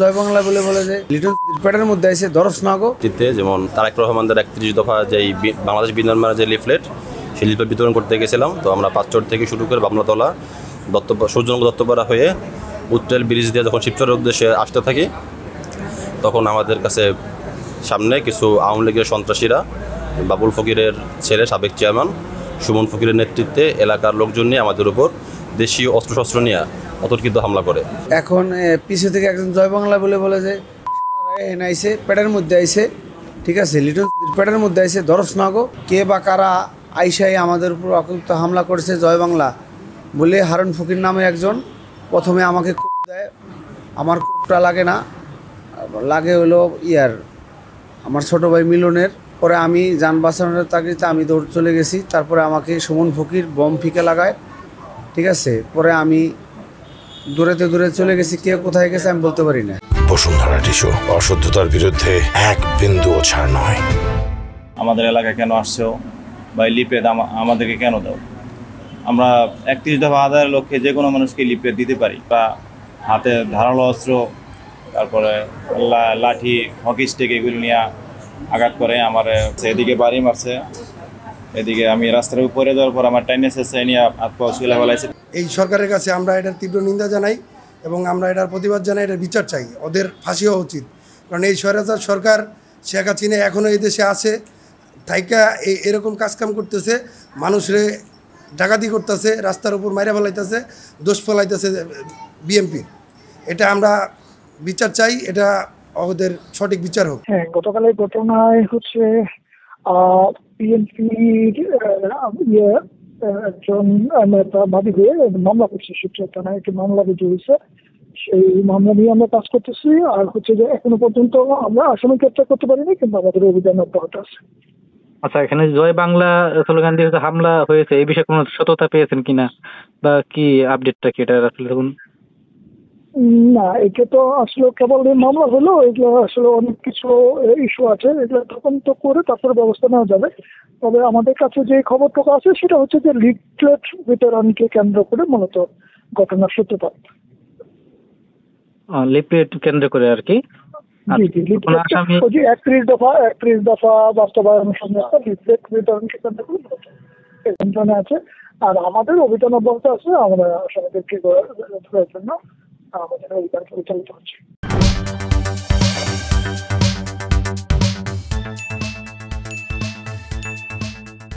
জয় বাংলা বলে বলে যে লিটন পেটের মধ্যে আছে দরস নাগো চিত্তে যেমন তারেক রহমানদের 31 দফা যে বাংলাদেশ বিনির্মাণের যে লিফলেট সেই লিফলেট বিতরণ করতে গেছিলাম। তো আমরা পাঁচচর থেকে শুরু করে বাবনাতলা সূর্যনগর দত্তপাড়া হয়ে উত্তরের ব্রিজ দিয়ে যখন শিবচরের উদ্দেশ্যে আসতে থাকি তখন আমাদের কাছে সামনে কিছু আওয়ামী লীগের সন্ত্রাসীরা বাবুল ফকিরের ছেলে সাবেক চেয়ারম্যান সুমন ফকিরের নেতৃত্বে এলাকার লোকজন নিয়ে আমাদের উপর দেশীয় অস্ত্রশস্ত্র নিয়ে অতর্কিত হামলা করে। এখন পিছু থেকে একজন জয় বাংলা বলে বলে যে এনে আইসে পেটের মধ্যে আইসে, ঠিক আছে, লিটন পেটের মধ্যে আইসে দরস নাগো। কে বা কারা আইসাই আমাদের উপর অকৃত হামলা করেছে জয় বাংলা বলে হারুন ফকির নামে একজন প্রথমে আমাকে কূপ দেয়। আমার কূপটা লাগে না, লাগে হলো আমার ছোটো ভাই মিলনের। পরে আমি যান বাঁচানোর তাগিদে আমি দৌড় চলে গেছি। তারপরে আমাকে সুমন ফকির বম ফিকে লাগায়, ঠিক আছে। পরে আমি দূরে চলে গেছি, কে কোথায় গেছে আমি বলতে পারি না। বসুন্ধরা টিস্যু, অশুদ্ধতার বিরুদ্ধে এক বিন্দুও ছাড় নয়। আমাদের এলাকায় কেন আসছো বা লিপেদ আমাদেরকে কেন দাও? আমরা 31 দফা আদায়ের লক্ষ্যে যে কোনো মানুষকে লিপেদ দিতে পারি। বা হাতে ধারালো অস্ত্র, তারপরে লাঠি, হকি স্টিক এগুলো নিয়ে আঘাত করে। আমার এদিকে বাড়ি মারছে, এদিকে আমি রাস্তার উপরে যাওয়ার পর আমার টাইনে শেষে নিয়ে হাত পা ছুলে ফেলাইছে। এই সরকারের কাছে আমরা এটার তীব্র নিন্দা জানাই এবং আমরা এটার প্রতিবাদ জানাই, এটার বিচার চাই। ওদের ফাঁসি হওয়া উচিত, কারণ এই স্বৈরাচার সরকার শেখ হাসিনা এখনও এই দেশে আছে, থাইকা এরকম কাজকাম করতেছে, মানুষরে ডাকাতি করতেছে, রাস্তার উপর মাইরা ফেলাইতেছে, দোষ ফেলাইতেছে বিএনপির। এটা আমরা বিচার চাই, এটা ওদের সঠিক বিচার হোক। হ্যাঁ, গতকালের ঘটনায় হচ্ছে বিএনপির একজন নেতা বাদী হয়ে মামলা করছে। শিবচর থানায় একটি মামলা রুজু হয়েছে, সেই মামলা নিয়ে আমরা কাজ করতেছি। আর হচ্ছে যে এখনো পর্যন্ত আমরা আসামি গ্রেপ্তার করতে পারিনি, কিন্তু আমাদের অভিযান অব্যাহত আছে। আচ্ছা, এখানে জয় বাংলা স্লোগান দিয়ে হামলা হয়েছে, এই বিষয়ে কোনো সত্যতা পেয়েছেন কিনা বা কি আপডেটটা কি এটা আসলে? না, এটা তো আসলে কেবল এই মামলা হলো, এগুলো আসলে অনেক কিছু ইস্যু আছে, এগুলো তদন্ত করে তারপরে ব্যবস্থা নেওয়া যাবে। তবে আমাদের কাছে যে খবরটুকু আছে সেটা হচ্ছে যে লিফলেট বিতরণকে কেন্দ্র করে মূলত ঘটনার সূত্রপাত। লিফলেট কেন্দ্র করে আর কি। জি, 31 দফা বাস্তবায়নের সঙ্গে লিফলেট বিতরণকে কেন্দ্র করে আছে। আর আমাদের অভিযান অব্যাহত আছে, আমরা আসামিদেরকে ধরার জন্য আমাদের অভিযান পরিচালিত হচ্ছে।